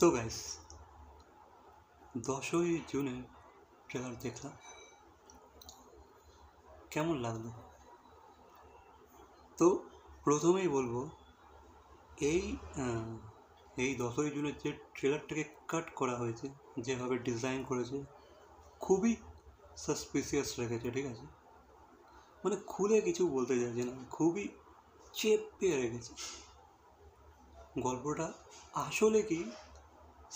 তো গাইস 10ই জুনের ট্রেলার দেখলাম, কেমন লাগলো? তো প্রথমেই বলবো এই এই 10ই জুনের যে ট্রেলারটাকে কাট করা হয়েছে, যেভাবে ডিজাইন করেছে খুবই সাসপিসিয়াস রেখেছে, ঠিক আছে? মানে খুলে কিছু বলতে চাইছে না, খুবই চেপে রেখেছে। গল্পটা আসলে কি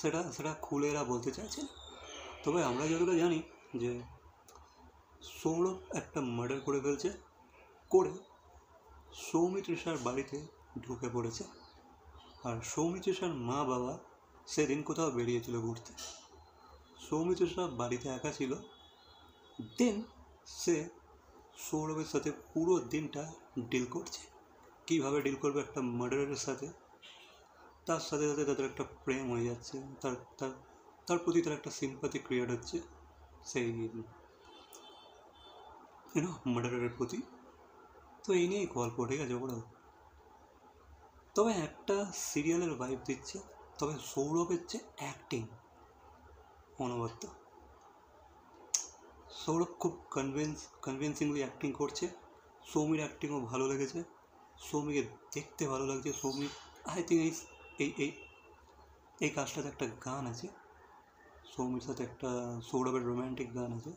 সেটা সেটা খুলে এরা বলতে চাইছে না। তবে আমরা যতটা জানি যে সৌরভ একটা মার্ডার করে ফেলছে, করে সৌমিত্রিষার বাড়িতে ঢুকে পড়েছে। আর সৌমিত্রিষার মা বাবা সেদিন কোথাও বেরিয়েছিল ঘুরতে। সৌমিত্রিষা বাড়িতে একা ছিল। দেন সে সৌরভের সাথে পুরো দিনটা ডিল করছে। কীভাবে ডিল করবে একটা মার্ডারের সাথে, তার সাথে সাথে তাদের একটা প্রেম হয়ে যাচ্ছে, তার তার তার প্রতি তার একটা সিম্পাথি ক্রিয়েট হচ্ছে সেই মার্ডারের প্রতি। তো এই নিয়েই গল্প, ঠিক আছে ওরা। তবে একটা সিরিয়ালের ভাইব দিচ্ছে। তবে সৌরভের যে অ্যাক্টিং অনবদ্য, সৌরভ খুব কনভিন্সিংলি অ্যাক্টিং করছে। সৌমির অ্যাক্টিংও ভালো লেগেছে, সৌমিকে দেখতে ভালো লাগছে। সৌমি আই থিঙ্ক এই এই এই কাজটাতে একটা গান আছে, সৌমির সাথে একটা সৌরভের রোম্যান্টিক গান আছে।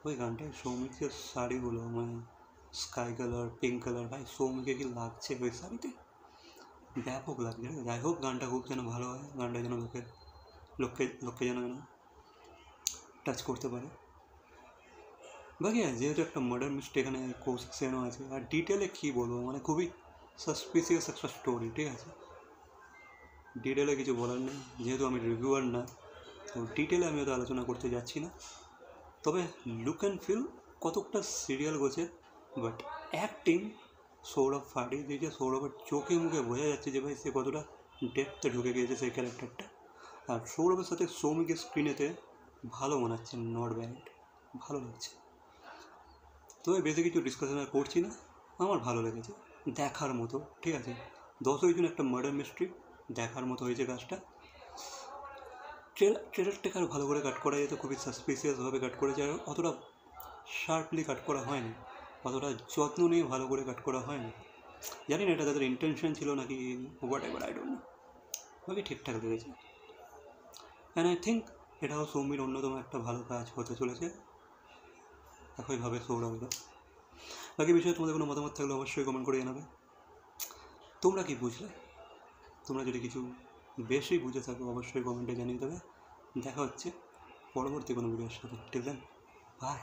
ওই গানটায় সৌমির যে শাড়িগুলো, মানে স্কাই কালার, পিঙ্ক কালার, ভাই সৌমিকে কি লাগছে ওই শাড়িতে, ব্যাপক লাগছে। যাই হোক, গানটা খুব যেন ভালো হয়, গানটা যেন লোককে যেন টাচ করতে পারে। বাকি যেহেতু একটা মার্ডার মিস্ট্রি এখানে কৌশিক সেনও আছে, আর ডিটেলে কী বলবো, মানে খুবই সাসপিসিয়াস একটা স্টোরি, ঠিক আছে? ডিটেলে কিছু বলার নেই, যেহেতু আমি রিভিউয়ার না, তো ডিটেলে আমি হয়তো আলোচনা করতে যাচ্ছি না। তবে লুক অ্যান্ড ফিল কতকটা সিরিয়াল গোছে, বাট অ্যাক্টিং সৌরভ ফাটিয়ে দিয়েছে। সৌরভের চোখে মুখে বোঝা যাচ্ছে যে ভাই সে কতটা ডেপথে ঢুকে গিয়েছে সেই ক্যারেক্টারটা। আর সৌরভের সাথে সৌমিকের স্ক্রিনেতে ভালো মানাচ্ছে, নট ব্যাড, ভালো লাগছে। তবে বেশি কিছু ডিসকাশন আর করছি না, আমার ভালো লেগেছে, দেখার মতো, ঠিক আছে? 10ই জুন একটা মার্ডার মিস্ট্রি দেখার মতো হয়েছে কাজটা। ট্রেলারটাকে আরও ভালো করে কাট করা যেত, খুবই সাসপিসিয়াসভাবে কাট করেছে। আর অতটা শার্পলি কাট করা হয়নি, অতটা যত্ন নিয়ে ভালো করে কাট করা হয়নি। জানি না এটা তাদের ইন্টেনশন ছিল নাকি what ever, I don't know. বাকি ঠিকঠাক লেগেছে। অ্যান্ড আই থিঙ্ক এটাও সৌমির অন্যতম একটা ভালো কাজ হতে চলেছে একইভাবে সৌরভেরও। বাকি বিষয়ে তোমাদের কোনো মতামত থাকলে অবশ্যই কমেন্ট করে জানাবে। তোমরা কি বুঝলে? তোমরা যদি কিছু বেশি বুঝে থাকো অবশ্যই কমেন্টে জানিয়ে দেবে। দেখা হচ্ছে পরবর্তী কোনো ভিডিওর সাথে। Till then, by.